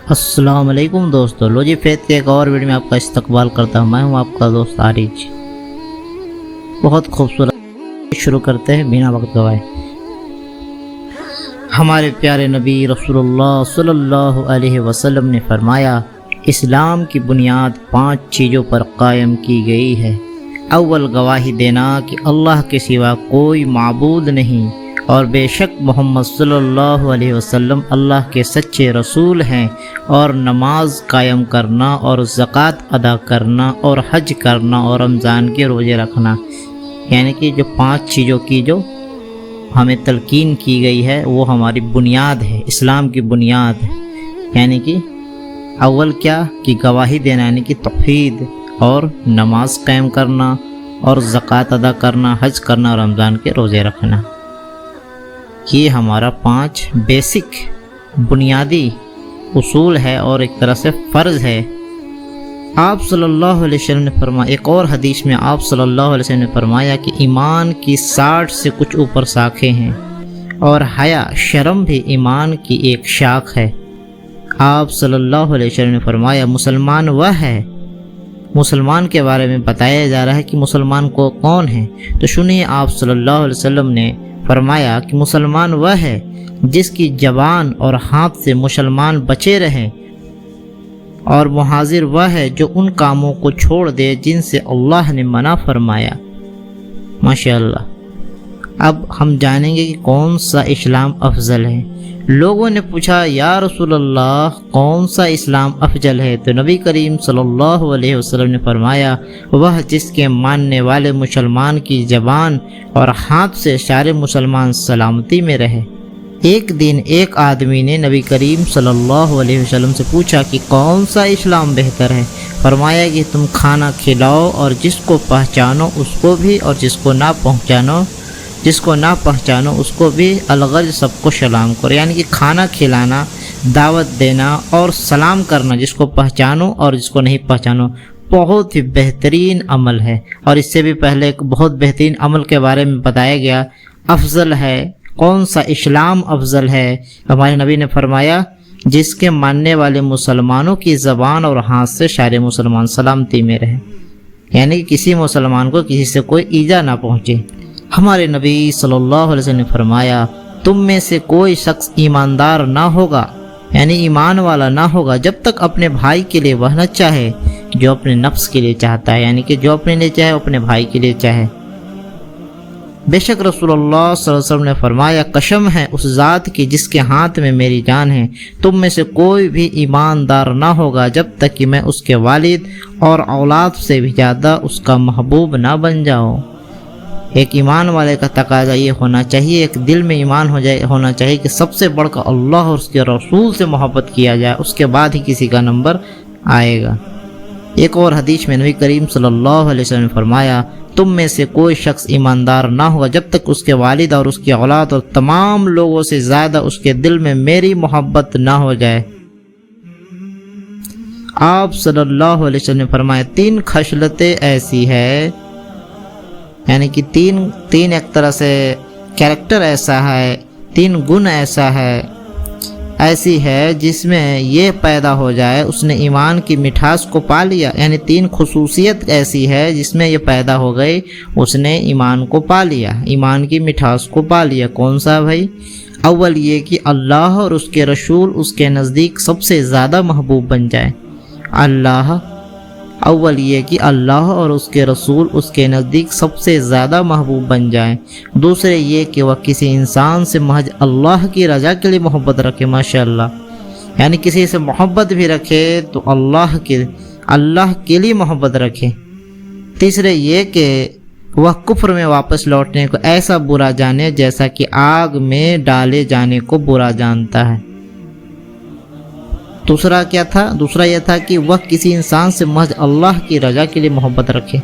السلام علیکم دوستو، لو جی فیت کے ایک اور ویڈیو میں آپ کا استقبال کرتا ہوں۔ میں ہوں آپ کا دوست عارج۔ بہت خوبصورت شروع کرتے ہیں بنا وقت گوائے۔ ہمارے پیارے نبی رسول اللہ صلی اللہ علیہ وسلم نے فرمایا، اسلام کی بنیاد 5 چیزوں پر قائم کی گئی ہے۔ اول، گواہی دینا کہ اللہ کے سوا کوئی معبود نہیں اور بے شک محمد صلی اللہ علیہ وسلم اللہ کے سچے رسول ہیں، اور نماز قائم کرنا اور زکوٰۃ ادا کرنا اور حج کرنا اور رمضان کے روزے رکھنا، یعنی کہ جو 5 چیزوں کی جو ہمیں تلقین کی گئی ہے وہ ہماری بنیاد ہے، اسلام کی بنیاد ہے۔ یعنی کہ اول کیا کہ گواہی دینا، یعنی کہ توحید، اور نماز قائم کرنا اور زکوٰۃ ادا کرنا، حج کرنا اور رمضان کے روزے رکھنا۔ یہ ہمارا 5 بیسک بنیادی اصول ہے اور ایک طرح سے فرض ہے۔ آپ صلی اللہ علیہ وسلم نے فرمایا، ایک اور حدیث میں آپ صلی اللہ علیہ وسلم نے فرمایا کہ ایمان کی 60 سے کچھ اوپر شاخیں ہیں، اور حیا، شرم بھی ایمان کی ایک شاخ ہے۔ آپ صلی اللہ علیہ وسلم نے فرمایا، مسلمان وہ ہے، مسلمان کے بارے میں بتایا جا رہا ہے کہ مسلمان کو کون ہے، تو سنیے آپ صلی اللہ علیہ وسلم نے فرمایا کہ مسلمان وہ ہے جس کی زبان اور ہاتھ سے مسلمان بچے رہیں، اور مہاجر وہ ہے جو ان کاموں کو چھوڑ دے جن سے اللہ نے منع فرمایا۔ ماشاءاللہ۔ اب ہم جانیں گے کہ کون سا اسلام افضل ہے۔ لوگوں نے پوچھا، یا رسول اللہ کون سا اسلام افضل ہے؟ تو نبی کریم صلی اللہ علیہ وسلم نے فرمایا، وہ جس کے ماننے والے مسلمان کی زبان اور ہاتھ سے سارے مسلمان سلامتی میں رہے۔ ایک دن ایک آدمی نے نبی کریم صلی اللہ علیہ وسلم سے پوچھا کہ کون سا اسلام بہتر ہے؟ فرمایا کہ تم کھانا کھلاؤ اور جس کو پہچانو اس کو بھی، اور جس کو نہ پہچانو اس کو بھی، الغرض سب کو سلام کرو۔ یعنی کہ کھانا کھلانا، دعوت دینا اور سلام کرنا، جس کو پہچانو اور جس کو نہیں پہچانو، بہت ہی بہترین عمل ہے۔ اور اس سے بھی پہلے ایک بہت بہترین عمل کے بارے میں بتایا گیا، افضل ہے کون سا اسلام افضل ہے؟ ہمارے نبی نے فرمایا، جس کے ماننے والے مسلمانوں کی زبان اور ہاتھ سے سارے مسلمان سلامتی میں رہیں، یعنی کہ کسی مسلمان کو کسی سے کوئی ایذا نہ پہنچے۔ ہمارے نبی صلی اللہ علیہ وسلم نے فرمایا، تم میں سے کوئی شخص ایماندار نہ ہوگا، یعنی ایمان والا نہ ہوگا، جب تک اپنے بھائی کے لیے وہ نہ چاہے جو اپنے نفس کے لیے چاہتا ہے، یعنی کہ جو اپنے لیے چاہے اپنے بھائی کے لیے چاہے۔ بے شک رسول اللہ صلی اللہ علیہ وسلم نے فرمایا، قسم ہے اس ذات کی جس کے ہاتھ میں میری جان ہے، تم میں سے کوئی بھی ایماندار نہ ہوگا جب تک کہ میں اس کے والد اور اولاد سے بھی زیادہ اس کا محبوب نہ بن جاؤں۔ ایک ایمان والے کا تقاضا یہ ہونا چاہیے، ایک دل میں ایمان ہونا چاہیے کہ سب سے بڑھ کر اللہ اور اس کے رسول سے محبت کیا جائے، اس کے بعد ہی کسی کا نمبر آئے گا۔ ایک اور حدیث میں نبی کریم صلی اللہ علیہ وسلم نے فرمایا، تم میں سے کوئی شخص ایماندار نہ ہوگا جب تک اس کے والد اور اس کی اولاد اور تمام لوگوں سے زیادہ اس کے دل میں میری محبت نہ ہو جائے۔ آپ صلی اللہ علیہ وسلم نے فرمایا، 3 خصلتیں ایسی ہے، یعنی کہ تین ایک طرح سے کیریکٹر ایسا ہے، 3 گن ایسی ہے جس میں یہ پیدا ہو جائے اس نے ایمان کی مٹھاس کو پا لیا، یعنی 3 خصوصیت ایسی ہے جس میں یہ پیدا ہو گئی، اس نے ایمان کو پا لیا، ایمان کی مٹھاس کو پا لیا۔ کون سا بھائی؟ اول یہ کہ اللہ اور اس کے رسول اس کے نزدیک سب سے زیادہ محبوب بن جائے۔ اول یہ کہ اللہ اور اس کے رسول اس کے نزدیک سب سے زیادہ محبوب بن جائیں۔ دوسرے یہ کہ وہ کسی انسان سے محض اللہ کی رضا کے لیے محبت رکھے، ماشاءاللہ، یعنی کسی سے محبت بھی رکھے تو اللہ کے لیے محبت رکھے۔ تیسرے یہ کہ وہ کفر میں واپس لوٹنے کو ایسا برا جانے جیسا کہ آگ میں ڈالے جانے کو برا جانتا ہے۔ دوسرا یہ تھا کہ وہ کسی انسان سے محض اللہ کی رضا کے لیے محبت رکھے۔